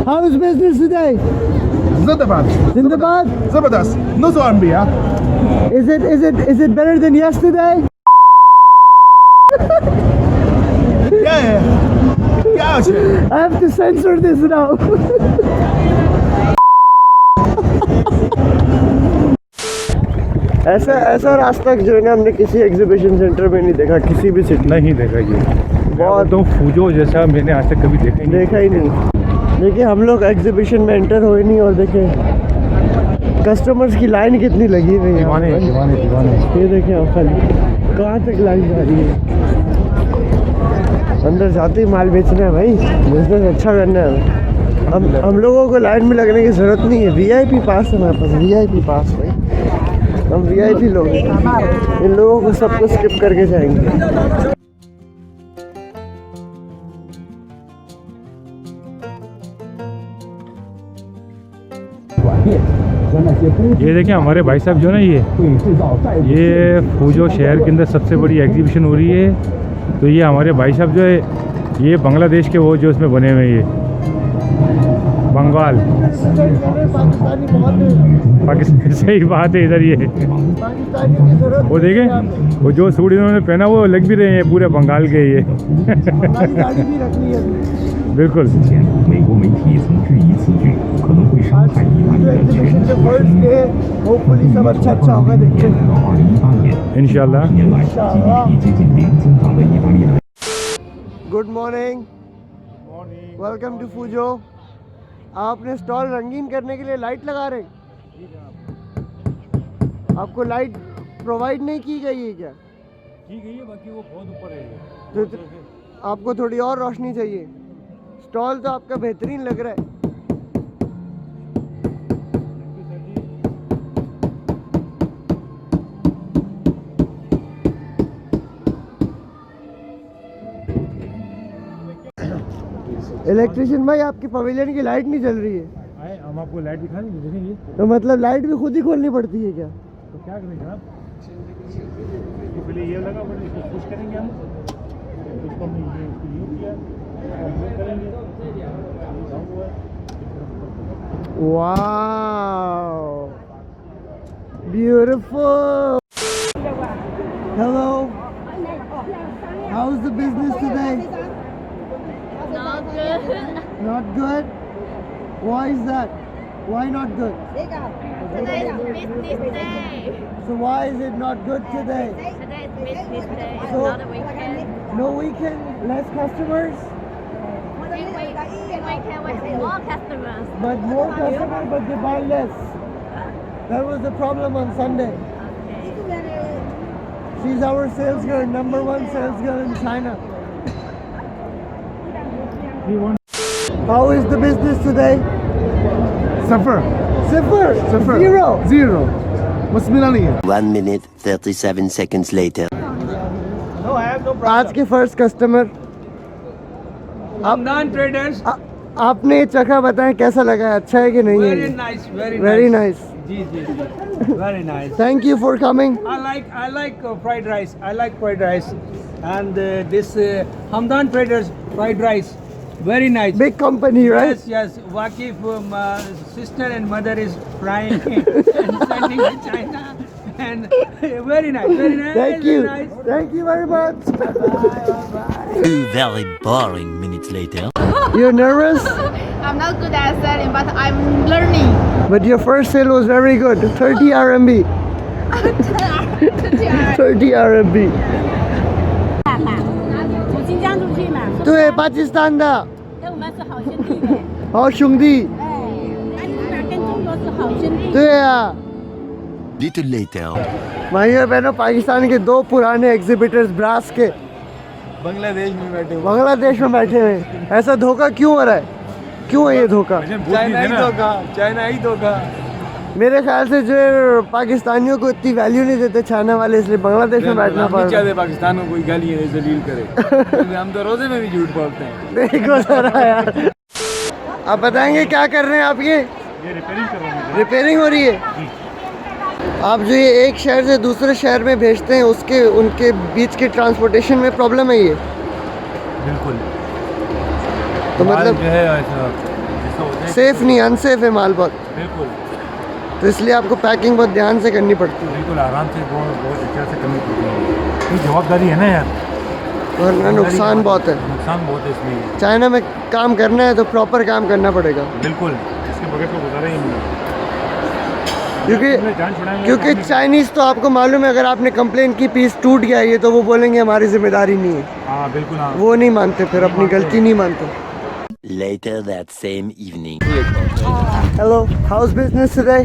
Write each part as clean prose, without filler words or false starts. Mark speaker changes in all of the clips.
Speaker 1: How is business today?
Speaker 2: Zindabad.
Speaker 1: Zindabad?
Speaker 2: Zabardast. No zombie, yeah?
Speaker 1: Is it better than yesterday?
Speaker 2: Yeah. Yeah,
Speaker 1: I have to censor this now. ऐसा रास्ता जो है ना हमने किसी exhibition centre में नहीं देखा, किसी भी सिटी
Speaker 3: नहीं देखा ये बहुत तो फूजो जैसा मैंने आज तक कभी देखा
Speaker 1: ही नहीं। देखिए हम लोग एग्जीबिशन में एंटर हुए नहीं और देखे कस्टमर्स की लाइन कितनी लगी हुई है। दीवाने ये देखिए खाली कहाँ तक लाइन जा रही है। अंदर जाते ही माल बेचना है भाई, बिजनेस अच्छा करना है। हम लोगों को लाइन में लगने की ज़रूरत नहीं है। VIP पास है हमारे पास, VIP पास भाई, हम VIP लोग हैं। इन लोगों को सब कुछ स्किप करके जाएंगे।
Speaker 3: ये देखिए हमारे भाई साहब जो ना ये फूजो शहर के अंदर सबसे बड़ी एग्जीबिशन हो रही है। तो ये हमारे भाई साहब जो है ये बांग्लादेश के वो जो उसमें बने हुए ये बंगाल पाकिस्तान सही बात है। इधर ये वो देखें वो जो सूट इन्होंने पहना वो लग भी रहे हैं पूरे बंगाल के ये बिल्कुल। इंशाल्लाह।
Speaker 1: गुड मॉर्निंग, वेलकम टू फूजो। आपने स्टॉल रंगीन करने के लिए लाइट लगा रहे, आपको लाइट प्रोवाइड नहीं की गई है क्या?
Speaker 3: की गई है, बाकी वो बहुत ऊपर है।
Speaker 1: तो आपको थोड़ी और रोशनी चाहिए। स्टॉल तो आपका बेहतरीन लग रहा है। इलेक्ट्रिशियन भाई आपकी पवेलियन की लाइट नहीं जल रही है।
Speaker 3: हम आपको लाइट दिखा देंगे, देखेंगे।
Speaker 1: तो मतलब लाइट भी खुद ही खोलनी पड़ती है क्या?
Speaker 3: तो क्या करेंगे जनाब, पहले ये लगा फिर इसको पुश करेंगे हम, इसको हम ये किया करेंगे।
Speaker 1: Wow beautiful. Hello, how is the business today?
Speaker 4: Not good.
Speaker 1: Not good? Why is that? Why not good?
Speaker 4: Today is business day.
Speaker 1: So why is it not good today?
Speaker 4: Today is business day. It's
Speaker 1: So-
Speaker 4: not a weekend.
Speaker 1: No weekend, less customers,
Speaker 4: In weekend we have more customers.
Speaker 1: but more customers, but they buy less. That was the problem on Sunday. She's our sales girl, number one sales girl in China. How is the business today?
Speaker 2: Suffer.
Speaker 1: Zipper.
Speaker 2: Suffer.
Speaker 1: Zero.
Speaker 2: What's Milani?
Speaker 5: 1 minute 37 seconds later.
Speaker 1: आज के first customer
Speaker 6: Hamdan Traders.
Speaker 1: आपने ये चखा बताएं कैसा लगा है, अच्छा है कि नहीं
Speaker 6: Very
Speaker 1: है?
Speaker 6: nice, very
Speaker 1: Very
Speaker 6: nice.
Speaker 1: nice.
Speaker 6: Ji, very nice.
Speaker 1: Thank you for coming.
Speaker 6: I like fried rice. I like fried rice, and this Hamdan Traders fried rice, very nice.
Speaker 1: Big company, right?
Speaker 6: Yes. Waqif, sister and mother is frying and sending to China, and very nice, very nice.
Speaker 1: Thank you.
Speaker 6: Very nice.
Speaker 1: Thank you very much.
Speaker 5: 2 very boring minutes later.
Speaker 1: You're nervous?
Speaker 4: I'm not good at selling, but I'm learning.
Speaker 1: But your first sale was very good. 30 RMB. 30 RMB.
Speaker 7: 从新疆出去嘛，
Speaker 1: 对，巴基斯坦的
Speaker 7: 跟我们是好兄弟的。
Speaker 1: 好兄弟。
Speaker 7: 哎，安妮玛跟中国是好兄弟。
Speaker 1: 对啊
Speaker 5: Little later.
Speaker 1: भाइयों और बहनों, पाकिस्तान के दो पुराने exhibitors brass के
Speaker 2: बांग्लादेश में बैठे हुए।
Speaker 1: बांग्लादेश में बैठे हुए। ऐसा धोखा क्यों हो रहा है? क्यों है ये धोखा?
Speaker 2: चाइना ही धोखा।
Speaker 1: मेरे ख्याल से जो है पाकिस्तानियों को इतनी वैल्यू नहीं देते चाइना वाले, इसलिए बांग्लादेश में बैठना पड़ रहा है।
Speaker 2: पाकिस्तान को कोई गाली है जलील करे। हम तो रोजे में भी झूठ बोलते हैं।
Speaker 1: देखो जरा यार, आप बताएंगे क्या कर रहे हैं आप? ये रिपेयरिंग हो रही है। आप जो ये एक शहर से दूसरे शहर में भेजते हैं उसके उनके बीच के ट्रांसपोर्टेशन में प्रॉब्लम है ये?
Speaker 3: बिल्कुल।
Speaker 1: तो मतलब
Speaker 3: जो है ऐसा ऐसा होता है
Speaker 1: सेफ नहीं, अनसेफ है माल बहुत,
Speaker 3: बिल्कुल
Speaker 1: तो इसलिए आपको पैकिंग बहुत ध्यान से करनी पड़ती है,
Speaker 3: बिल्कुल आराम से बहुत अच्छे से करनी पड़ती है। ये जवाबदारी है ना यार,
Speaker 1: वरना नुकसान बहुत है।
Speaker 3: नुकसान बहुत है इसमें।
Speaker 1: चाइना में काम करना है तो प्रॉपर काम करना पड़ेगा,
Speaker 3: बिल्कुल, इसके बगैर तो गुजारा ही नहीं है।
Speaker 1: क्योंकि
Speaker 3: अपने जान छुड़ाएंगे
Speaker 1: क्योंकि
Speaker 3: तो
Speaker 1: चाइनीज़ तो आपको मालूम है, अगर आपने कंप्लेन की पीस टूट गया ये तो वो बोलेंगे हमारी जिम्मेदारी नहीं है,
Speaker 3: हाँ बिल्कुल हाँ।
Speaker 1: वो नहीं मानते, फिर अपनी गलती नहीं मानते।
Speaker 5: Later that same evening.
Speaker 1: Hello, how's business today?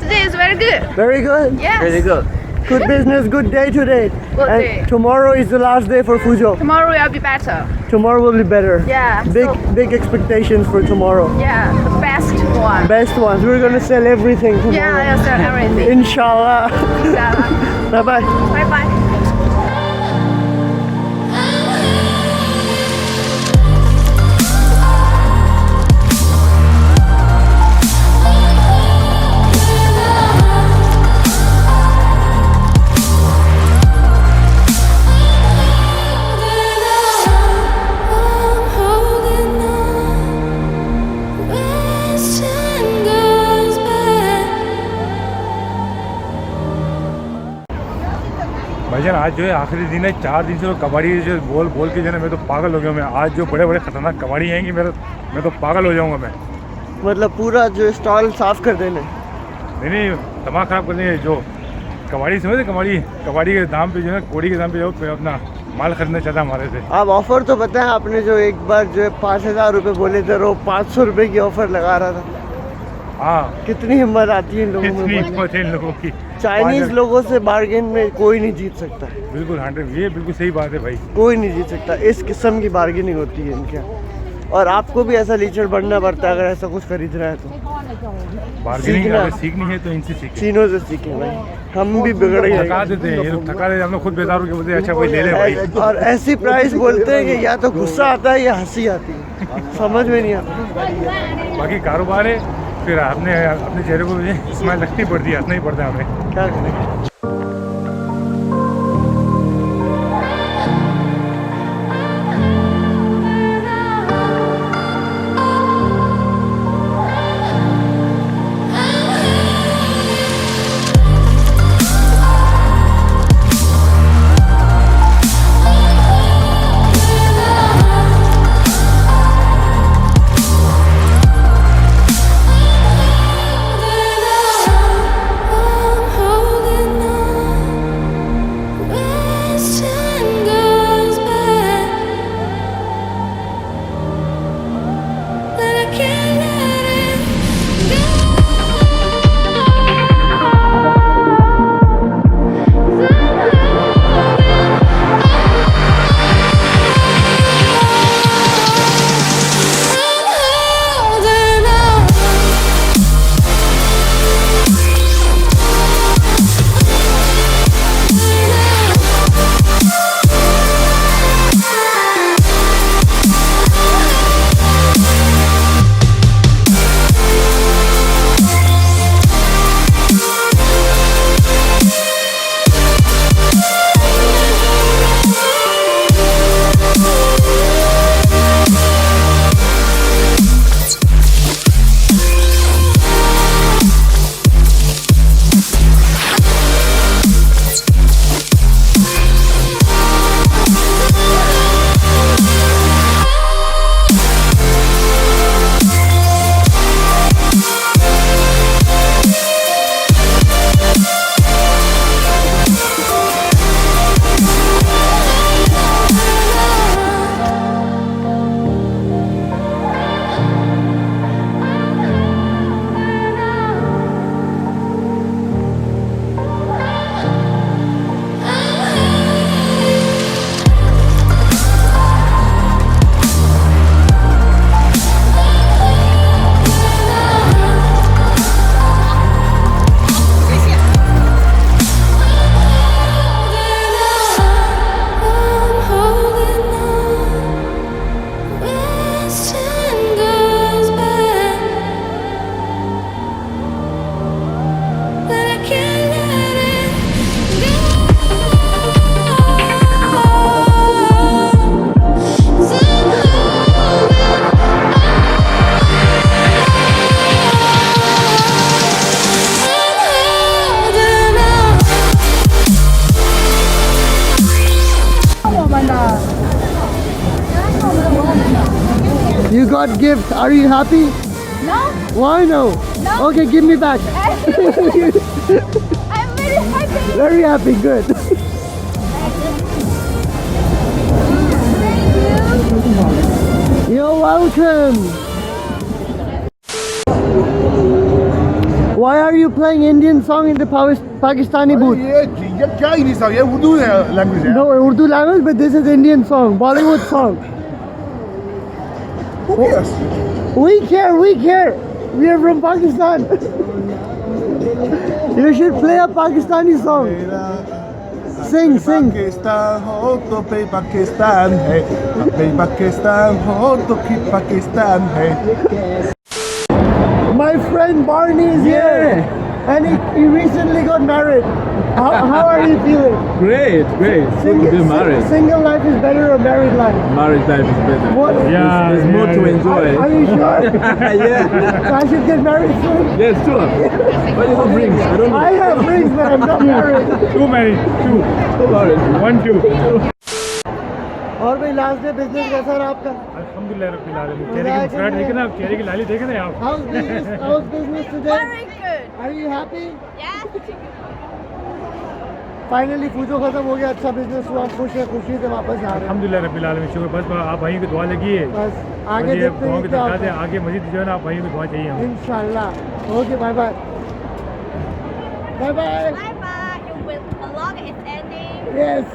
Speaker 8: Today is very good.
Speaker 1: Very good.
Speaker 8: Yes.
Speaker 1: Very good. Good business, good day today.
Speaker 8: Good
Speaker 1: And
Speaker 8: day.
Speaker 1: tomorrow is the last day for Fuzhou.
Speaker 8: Tomorrow will be better.
Speaker 1: Tomorrow will be better.
Speaker 8: Yeah.
Speaker 1: Big expectations for tomorrow.
Speaker 8: Yeah, the best one.
Speaker 1: Best ones. We're gonna sell everything tomorrow.
Speaker 8: Yeah, I'll sell everything.
Speaker 1: Inshallah. Bye bye.
Speaker 8: Bye bye.
Speaker 3: भाईजान आज जो है आखिरी दिन है, 4 दिन से तो कबाड़ी जो बोल बोल के जो है मैं तो पागल हो गया मैं। आज जो बड़े बड़े खतरनाक कबाड़ी हैं कि मैं तो पागल हो जाऊंगा मैं।
Speaker 1: मतलब पूरा जो स्टॉल साफ कर देने।
Speaker 3: नहीं दिमाग खराब कर देंगे। जो कबाड़ी समझते, कबाड़ी के दाम पे जो है, कोड़ी के दाम पे जो अपना माल खरीदना चाहता हमारे से।
Speaker 1: आप ऑफर तो बताएं, आपने जो एक बार जो है 5,000 रुपये बोले थे, वो 500 रुपये की ऑफर लगा रहा था।
Speaker 3: हाँ,
Speaker 1: कितनी हिम्मत आती है इन लोगों
Speaker 3: कितनी
Speaker 1: में।
Speaker 3: हिम्मत है इन लोगों की।
Speaker 1: चाइनीज लोगों से बार्गेन में कोई नहीं जीत सकता,
Speaker 3: बिल्कुल 100, ये बिल्कुल सही बात है भाई।
Speaker 1: कोई नहीं जीत सकता। इस किस्म की बार्गेनिंग होती है इनके यहाँ, और आपको भी ऐसा लीचर बनना पड़ता है अगर ऐसा कुछ खरीदना है तो।
Speaker 3: बार्गेनिंग
Speaker 1: सीखना।
Speaker 3: अगर सीखनी है तो इनसे सीखें।
Speaker 1: चीनों से सीखें भाई, हम भी बिगड़
Speaker 3: थका
Speaker 1: गए।
Speaker 3: देते हैं ये लोग, थका देते हैं हम लोग, खुद बेजार होकर बोलते हैं अच्छा कोई ले ले भाई।
Speaker 1: और ऐसी प्राइस बोलते हैं कि या तो गुस्सा आता है या हंसी आती है, समझ में नहीं आता।
Speaker 3: बाकी कारोबार है, फिर अपने चेहरे को स्माइल रखनी पड़ती है, हंसना ही पड़ता है हमें।
Speaker 1: क्या करें। got gift. Are you happy?
Speaker 4: No,
Speaker 1: Why no?
Speaker 4: No.
Speaker 1: Okay, give me back.
Speaker 4: I'm very happy.
Speaker 1: Very happy, good. You're welcome. Why are you playing Indian song in the Pakistani booth?
Speaker 9: ये क्या ही नहीं सब ये Urdu language है
Speaker 1: No, Urdu language, but this is Indian song, Bollywood song.
Speaker 9: Who cares?
Speaker 1: We care, we care. We are from Pakistan. You should play a Pakistani song. Sing, sing.
Speaker 9: Pakistan हो तो पे पाकिस्तान है पे पाकिस्तान हो तो की पाकिस्तान है
Speaker 1: My friend Barney is here. And he recently got married. How are you feeling?
Speaker 2: Great, great.
Speaker 1: Single life is better or married life?
Speaker 2: Marriage life is better.
Speaker 1: What?
Speaker 3: Yeah,
Speaker 2: There's more to enjoy.
Speaker 1: Are you sure?
Speaker 2: Yeah.
Speaker 1: So I should get married soon?
Speaker 2: Yes, sure. But you have rings. I don't know.
Speaker 1: I have rings, but I'm not married.
Speaker 3: Too many, two. One, two.
Speaker 1: और भाई last day business कैसा रहा आपका?
Speaker 3: अल्हम्दुलिल्लाह रब्बिल आलमीन। चेहरे की मुस्कुराहट देखे ना आप, चेहरे की लाली देखे ना आप।
Speaker 1: How's business today?
Speaker 8: Very good.
Speaker 1: Are you happy?
Speaker 8: Yes.
Speaker 1: Finally Pujo खत्म हो गया, अच्छा बिजनेस हुआ, खुश है, खुशी से वापस आ रहे हैं।
Speaker 3: अल्हम्दुलिल्लाह रब्बिल आलमीन, शुक्र। बस आप भाइयों की दुआ लगी है।
Speaker 1: बस आगे
Speaker 3: ये
Speaker 1: देखते
Speaker 3: दुआ
Speaker 1: हैं
Speaker 3: की
Speaker 1: क्या
Speaker 3: दरखास्त
Speaker 1: होता
Speaker 3: है,
Speaker 1: है।
Speaker 3: आगे मजीद जो है ना आप भाइयों की दुआ चाहिए हमें।
Speaker 1: इंशाल्लाह। Okay, bye bye. Bye bye.
Speaker 4: Bye bye. Your vlog is ending.
Speaker 1: Yes.